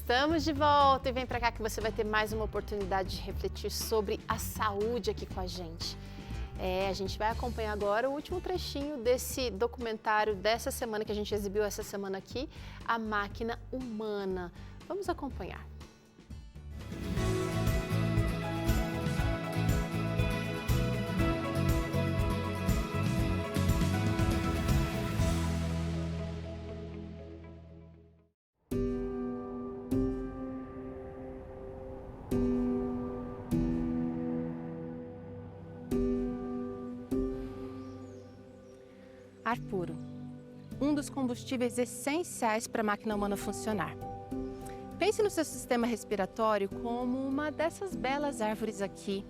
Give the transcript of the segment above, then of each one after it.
Estamos de volta e vem para cá que você vai ter mais uma oportunidade de refletir sobre a saúde aqui com a gente. A gente vai acompanhar agora o último trechinho desse documentário dessa semana que a gente exibiu essa semana aqui, A Máquina Humana. Vamos acompanhar. Ar puro, um dos combustíveis essenciais para a máquina humana funcionar. Pense no seu sistema respiratório como uma dessas belas árvores aqui,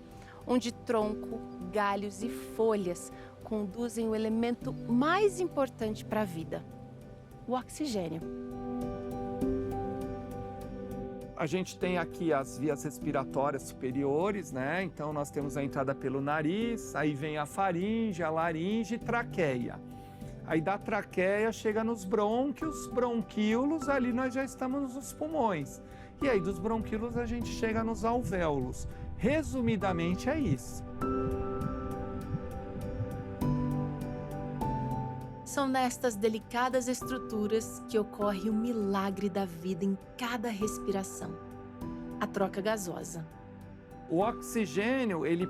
onde tronco, galhos e folhas conduzem o elemento mais importante para a vida, o oxigênio. A gente tem aqui as vias respiratórias superiores, né? Então nós temos a entrada pelo nariz, aí vem a faringe, a laringe e traqueia. Aí da traqueia chega nos brônquios, bronquíolos, ali nós já estamos nos pulmões. E aí dos bronquíolos a gente chega nos alvéolos. Resumidamente é isso. São nestas delicadas estruturas que ocorre o milagre da vida em cada respiração, a troca gasosa. O oxigênio, ele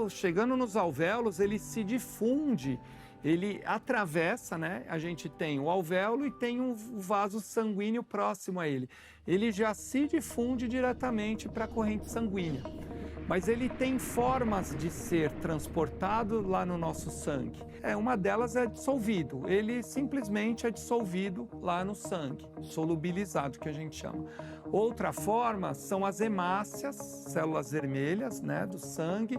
chegando nos alvéolos, ele se difunde. Ele atravessa, né? A gente tem o alvéolo e tem o vaso sanguíneo próximo a ele. Ele já se difunde diretamente para a corrente sanguínea. Mas ele tem formas de ser transportado lá no nosso sangue. Uma delas é dissolvido. Ele simplesmente é dissolvido lá no sangue, solubilizado, que a gente chama. Outra forma são as hemácias, células vermelhas, né, do sangue,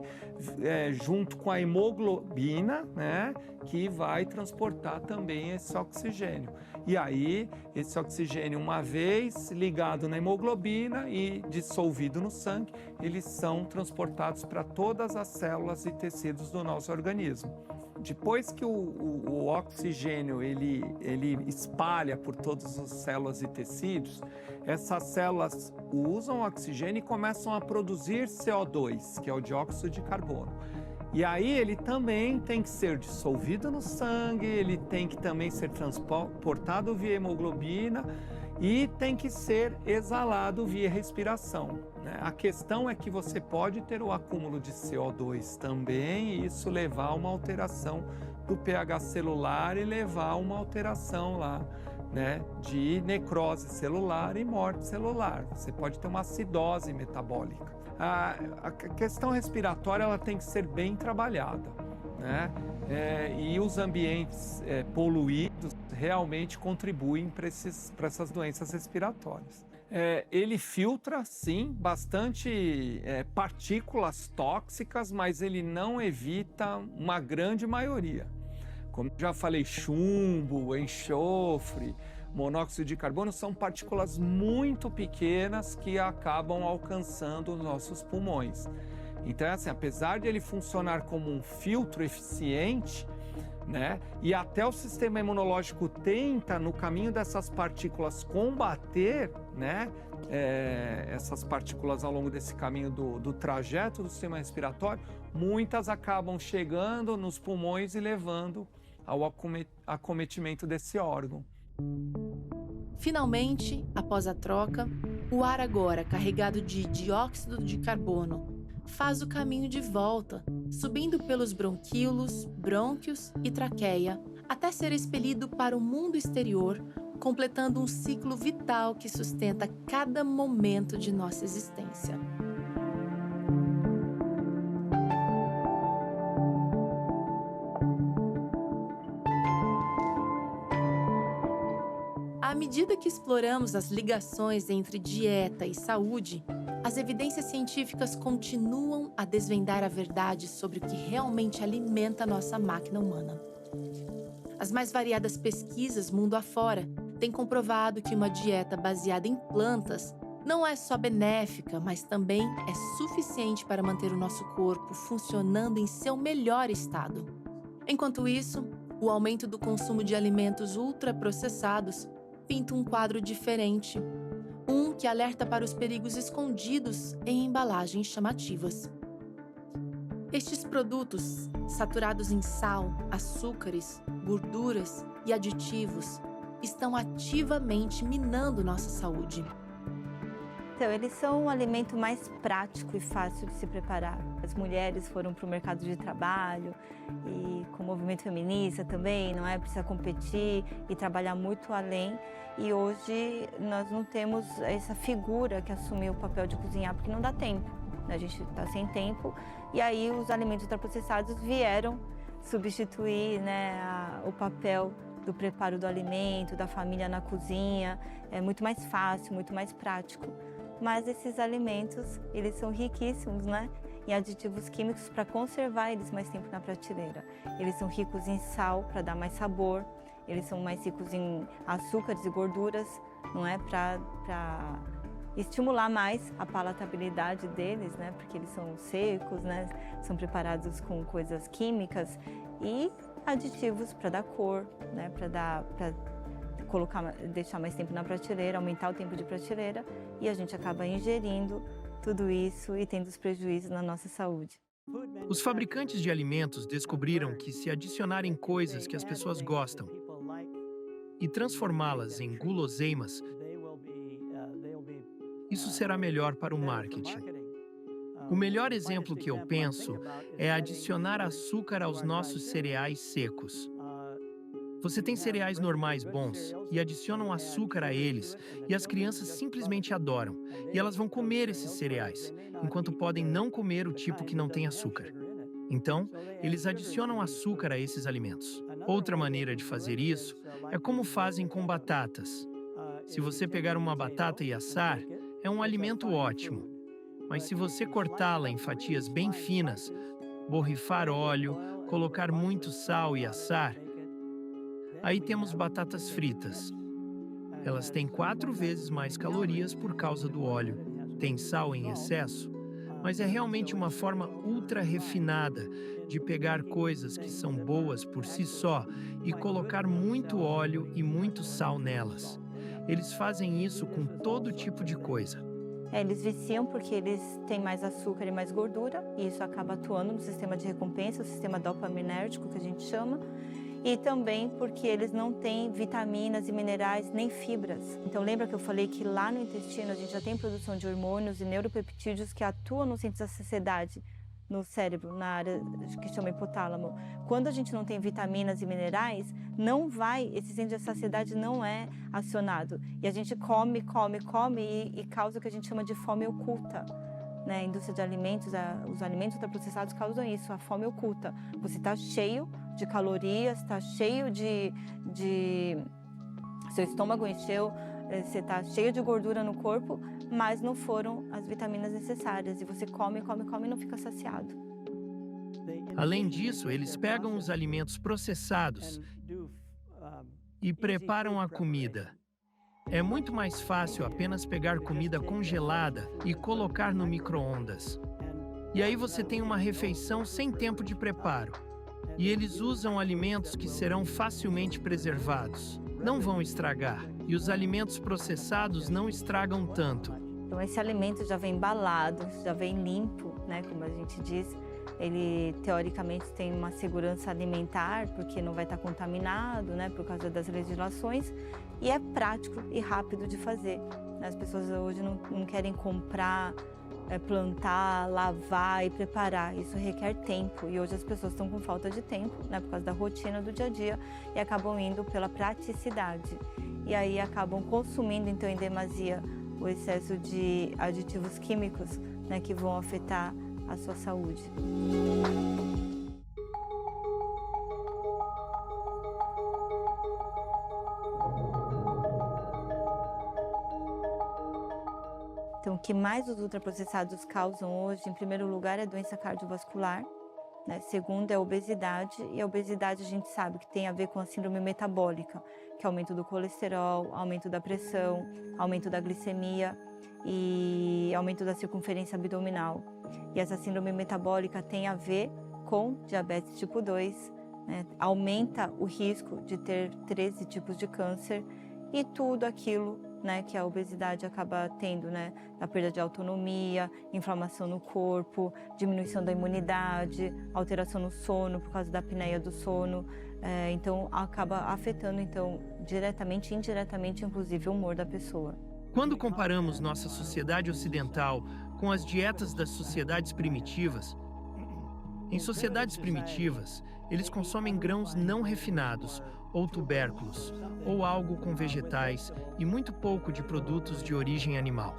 junto com a hemoglobina, né, que vai transportar também esse oxigênio. E aí, esse oxigênio, uma vez ligado na hemoglobina e dissolvido no sangue, eles são transportados para todas as células e tecidos do nosso organismo. Depois que o oxigênio ele espalha por todas as células e tecidos, essas células usam o oxigênio e começam a produzir CO2, que é o dióxido de carbono. E aí ele também tem que ser dissolvido no sangue, ele tem que também ser transportado via hemoglobina e tem que ser exalado via respiração, né? A questão é que você pode ter o acúmulo de CO2 também e isso levar a uma alteração do pH celular e levar a uma alteração lá, né, de necrose celular e morte celular. Você pode ter uma acidose metabólica. A questão respiratória ela tem que ser bem trabalhada, né? E os ambientes poluídos realmente contribuem para essas doenças respiratórias. Ele filtra, sim, bastante partículas tóxicas, mas ele não evita uma grande maioria. Como já falei, chumbo, enxofre, monóxido de carbono são partículas muito pequenas que acabam alcançando os nossos pulmões. Então, assim, apesar de ele funcionar como um filtro eficiente, né, e até o sistema imunológico tenta, no caminho dessas partículas, combater, né, essas partículas ao longo desse caminho do trajeto do sistema respiratório, muitas acabam chegando nos pulmões e levando ao acometimento desse órgão. Finalmente, após a troca, o ar agora carregado de dióxido de carbono faz o caminho de volta, subindo pelos bronquíolos, brônquios e traqueia, até ser expelido para o mundo exterior, completando um ciclo vital que sustenta cada momento de nossa existência. À medida que exploramos as ligações entre dieta e saúde, as evidências científicas continuam a desvendar a verdade sobre o que realmente alimenta a nossa máquina humana. As mais variadas pesquisas mundo afora têm comprovado que uma dieta baseada em plantas não é só benéfica, mas também é suficiente para manter o nosso corpo funcionando em seu melhor estado. Enquanto isso, o aumento do consumo de alimentos ultraprocessados pinta um quadro diferente. Um que alerta para os perigos escondidos em embalagens chamativas. Estes produtos, saturados em sal, açúcares, gorduras e aditivos, estão ativamente minando nossa saúde. Então, eles são um alimento mais prático e fácil de se preparar. As mulheres foram para o mercado de trabalho e com o movimento feminista também, não é? Precisa competir e trabalhar muito além. E hoje nós não temos essa figura que assumiu o papel de cozinhar porque não dá tempo. A gente está sem tempo e aí os alimentos ultraprocessados vieram substituir, né, o papel do preparo do alimento, da família na cozinha. É muito mais fácil, muito mais prático. Mas esses alimentos, eles são riquíssimos, né, em aditivos químicos para conservar eles mais tempo na prateleira. Eles são ricos em sal para dar mais sabor, eles são mais ricos em açúcares e gorduras, não é, para estimular mais a palatabilidade deles, né, porque eles são secos, né, são preparados com coisas químicas e aditivos para dar cor, né, para deixar mais tempo na prateleira, aumentar o tempo de prateleira e a gente acaba ingerindo tudo isso e tendo os prejuízos na nossa saúde. Os fabricantes de alimentos descobriram que se adicionarem coisas que as pessoas gostam e transformá-las em guloseimas, isso será melhor para o marketing. O melhor exemplo que eu penso é adicionar açúcar aos nossos cereais secos. Você tem cereais normais bons e adicionam açúcar a eles e as crianças simplesmente adoram. E elas vão comer esses cereais, enquanto podem não comer o tipo que não tem açúcar. Então, eles adicionam açúcar a esses alimentos. Outra maneira de fazer isso é como fazem com batatas. Se você pegar uma batata e assar, é um alimento ótimo. Mas se você cortá-la em fatias bem finas, borrifar óleo, colocar muito sal e assar, aí temos batatas fritas. Elas têm 4 vezes mais calorias por causa do óleo. Tem sal em excesso, mas é realmente uma forma ultra refinada de pegar coisas que são boas por si só e colocar muito óleo e muito sal nelas. Eles fazem isso com todo tipo de coisa. Eles viciam porque eles têm mais açúcar e mais gordura e isso acaba atuando no sistema de recompensa, o sistema dopaminérgico que a gente chama. E também porque eles não têm vitaminas e minerais nem fibras. Então lembra que eu falei que lá no intestino a gente já tem produção de hormônios e neuropeptídeos que atuam no centro da saciedade, no cérebro, na área que chama hipotálamo. Quando a gente não tem vitaminas e minerais, esse centro de saciedade não é acionado. E a gente come e causa o que a gente chama de fome oculta. A indústria de alimentos, os alimentos ultraprocessados causam isso, a fome oculta. Você está cheio de calorias, está cheio seu estômago encheu, você está cheio de gordura no corpo, mas não foram as vitaminas necessárias. E você come e não fica saciado. Além disso, eles pegam os alimentos processados e preparam a comida. É muito mais fácil apenas pegar comida congelada e colocar no micro-ondas. E aí você tem uma refeição sem tempo de preparo. E eles usam alimentos que serão facilmente preservados. Não vão estragar. E os alimentos processados não estragam tanto. Então esse alimento já vem embalado, já vem limpo, né, como a gente diz. Ele, teoricamente, tem uma segurança alimentar, porque não vai estar contaminado, né, por causa das legislações, e é prático e rápido de fazer. As pessoas hoje não querem comprar, plantar, lavar e preparar. Isso requer tempo, e hoje as pessoas estão com falta de tempo, né, por causa da rotina do dia a dia, e acabam indo pela praticidade. E aí acabam consumindo, então, em demasia, o excesso de aditivos químicos, né, que vão afetar a sua saúde. Então, o que mais os ultraprocessados causam hoje, em primeiro lugar, é doença cardiovascular, né? Segundo, é a obesidade, e a obesidade a gente sabe que tem a ver com a síndrome metabólica, que é aumento do colesterol, aumento da pressão, aumento da glicemia e aumento da circunferência abdominal. E essa síndrome metabólica tem a ver com diabetes tipo 2, né? Aumenta o risco de ter 13 tipos de câncer e tudo aquilo né, que a obesidade acaba tendo, né, a perda de autonomia, inflamação no corpo, diminuição da imunidade, alteração no sono por causa da apneia do sono, então acaba afetando então diretamente e indiretamente, inclusive, o humor da pessoa. Quando comparamos nossa sociedade ocidental com as dietas das sociedades primitivas, em sociedades primitivas, eles consomem grãos não refinados, ou tubérculos, ou algo com vegetais e muito pouco de produtos de origem animal.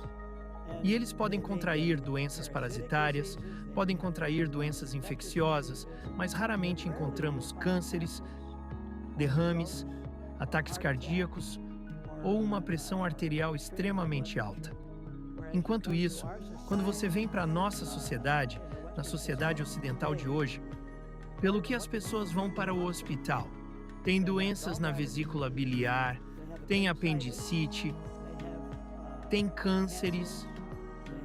E eles podem contrair doenças parasitárias, podem contrair doenças infecciosas, mas raramente encontramos cânceres, derrames, ataques cardíacos ou uma pressão arterial extremamente alta. Enquanto isso, quando você vem para a nossa sociedade, na sociedade ocidental de hoje, pelo que as pessoas vão para o hospital, tem doenças na vesícula biliar, tem apendicite, tem cânceres,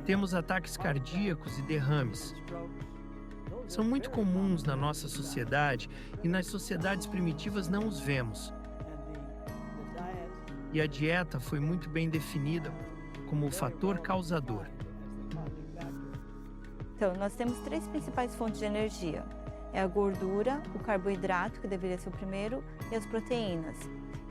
temos ataques cardíacos e derrames. São muito comuns na nossa sociedade e nas sociedades primitivas não os vemos. E a dieta foi muito bem definida como o fator causador. Então, nós temos 3 principais fontes de energia. É a gordura, o carboidrato, que deveria ser o primeiro, e as proteínas.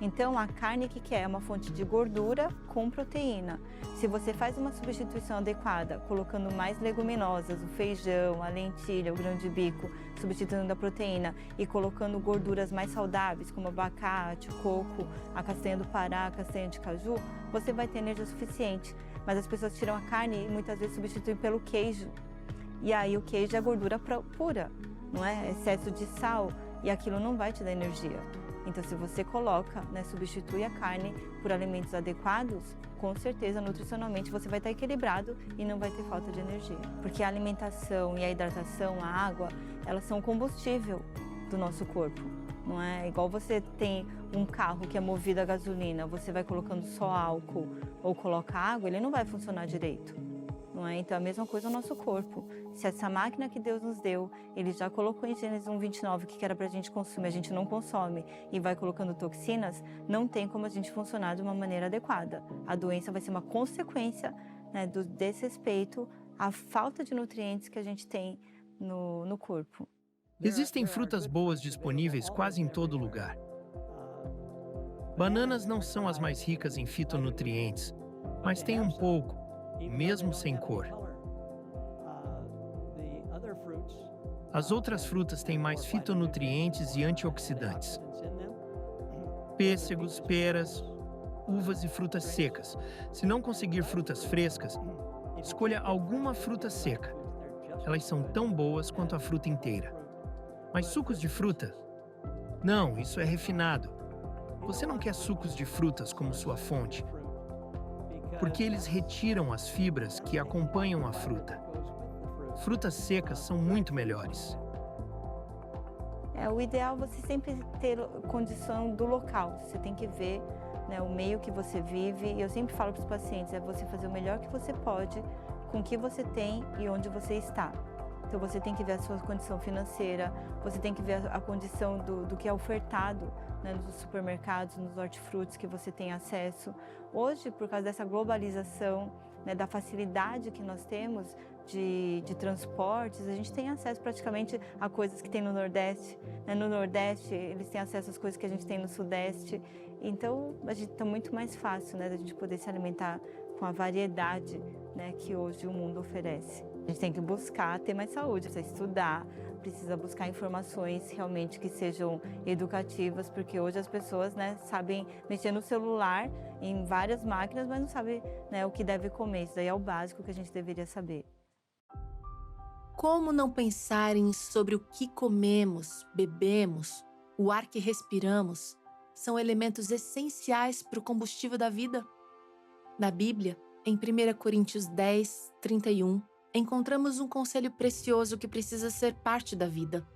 Então, a carne, o que é? É uma fonte de gordura com proteína. Se você faz uma substituição adequada, colocando mais leguminosas, o feijão, a lentilha, o grão de bico, substituindo a proteína e colocando gorduras mais saudáveis, como abacate, o coco, a castanha do Pará, a castanha de caju, você vai ter energia suficiente. Mas as pessoas tiram a carne e muitas vezes substituem pelo queijo. E aí o queijo é gordura pura, não é? Excesso de sal, e aquilo não vai te dar energia. Então, se você coloca, né, substitui a carne por alimentos adequados, com certeza, nutricionalmente, você vai estar equilibrado e não vai ter falta de energia. Porque a alimentação e a hidratação, a água, elas são o combustível do nosso corpo. Não é igual você tem um carro que é movido a gasolina, você vai colocando só álcool ou coloca água, ele não vai funcionar direito. Não é? Então, a mesma coisa no nosso corpo. Se essa máquina que Deus nos deu, Ele já colocou em Gênesis 1:29 que era para a gente consumir, a gente não consome e vai colocando toxinas, não tem como a gente funcionar de uma maneira adequada. A doença vai ser uma consequência, né, do desrespeito à falta de nutrientes que a gente tem no corpo. Existem frutas boas disponíveis quase em todo lugar. Bananas não são as mais ricas em fitonutrientes, mas têm um pouco, mesmo sem cor. As outras frutas têm mais fitonutrientes e antioxidantes. Pêssegos, peras, uvas e frutas secas. Se não conseguir frutas frescas, escolha alguma fruta seca. Elas são tão boas quanto a fruta inteira. Mas sucos de fruta? Não, isso é refinado. Você não quer sucos de frutas como sua fonte, porque eles retiram as fibras que acompanham a fruta. Frutas secas são muito melhores. O ideal é você sempre ter condição do local. Você tem que ver, né, o meio que você vive. E eu sempre falo para os pacientes, é você fazer o melhor que você pode com o que você tem e onde você está. Então você tem que ver a sua condição financeira, você tem que ver a condição do que é ofertado, né, nos supermercados, nos hortifrutis que você tem acesso. Hoje, por causa dessa globalização, né, da facilidade que nós temos de transportes, a gente tem acesso praticamente a coisas que tem no Nordeste. Né? No Nordeste, eles têm acesso às coisas que a gente tem no Sudeste. Então, a gente está muito mais fácil, né, da gente poder se alimentar com a variedade, né, que hoje o mundo oferece. A gente tem que buscar ter mais saúde, precisa estudar, precisa buscar informações realmente que sejam educativas, porque hoje as pessoas, né, sabem mexer no celular, em várias máquinas, mas não sabem, né, o que deve comer. Isso daí é o básico que a gente deveria saber. Como não pensar sobre o que comemos, bebemos, o ar que respiramos, são elementos essenciais para o combustível da vida? Na Bíblia, em 1 Coríntios 10, 31, encontramos um conselho precioso que precisa ser parte da vida.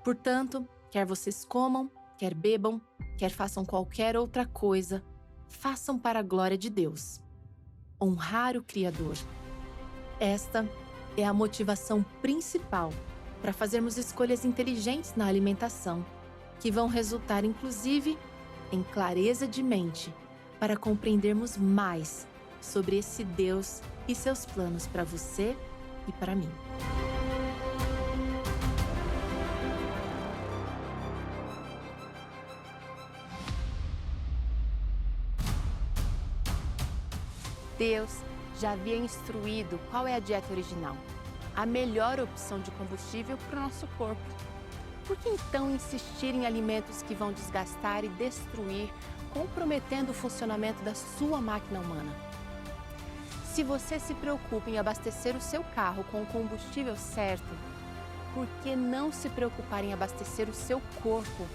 Portanto, quer vocês comam, quer bebam, quer façam qualquer outra coisa, façam para a glória de Deus. Honrar o Criador. Esta é a motivação principal para fazermos escolhas inteligentes na alimentação, que vão resultar, inclusive, em clareza de mente, para compreendermos mais sobre esse Deus e seus planos para você e para mim. Deus já havia instruído qual é a dieta original, a melhor opção de combustível para o nosso corpo. Por que então insistir em alimentos que vão desgastar e destruir, comprometendo o funcionamento da sua máquina humana? Se você se preocupa em abastecer o seu carro com o combustível certo, por que não se preocupar em abastecer o seu corpo,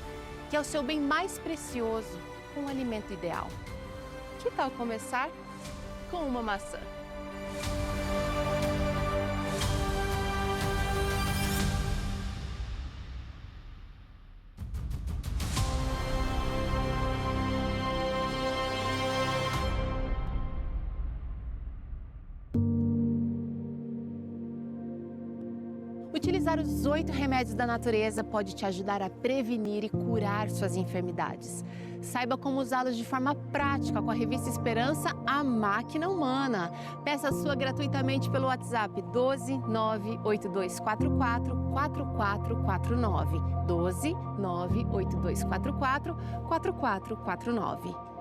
que é o seu bem mais precioso, com o alimento ideal? Que tal começar com uma maçã? Utilizar os 8 remédios da natureza pode te ajudar a prevenir e curar suas enfermidades. Saiba como usá-los de forma prática com a revista Esperança, a Máquina Humana. Peça a sua gratuitamente pelo WhatsApp 12 98244 4449. 12 98244 4449.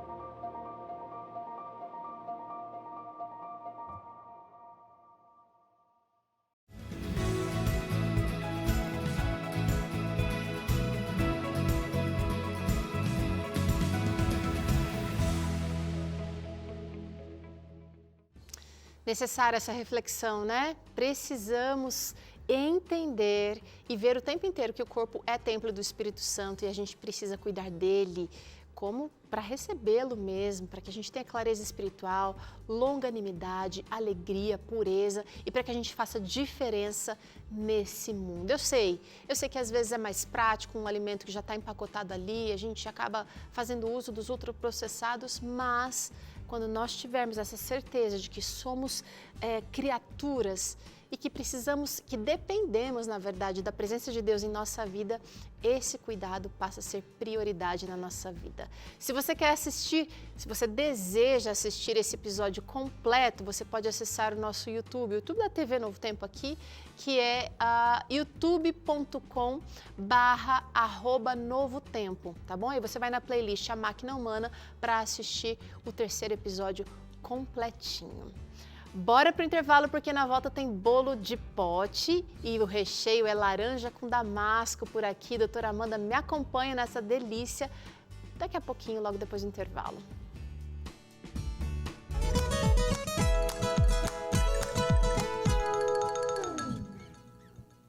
Necessária essa reflexão, né? Precisamos entender e ver o tempo inteiro que o corpo é templo do Espírito Santo e a gente precisa cuidar dele como para recebê-lo mesmo, para que a gente tenha clareza espiritual, longanimidade, alegria, pureza e para que a gente faça diferença nesse mundo. Eu sei que às vezes é mais prático um alimento que já está empacotado ali, a gente acaba fazendo uso dos ultraprocessados, mas quando nós tivermos essa certeza de que somos criaturas e que precisamos, que dependemos, na verdade, da presença de Deus em nossa vida, esse cuidado passa a ser prioridade na nossa vida. Se você quer assistir, se você deseja assistir esse episódio completo, você pode acessar o nosso YouTube, o YouTube da TV Novo Tempo aqui, que é youtube.com/@novotempo, tá bom? Aí você vai na playlist A Máquina Humana para assistir o 3º episódio completinho. Bora pro intervalo porque na volta tem bolo de pote e o recheio é laranja com damasco por aqui. Doutora Amanda me acompanha nessa delícia daqui a pouquinho, logo depois do intervalo.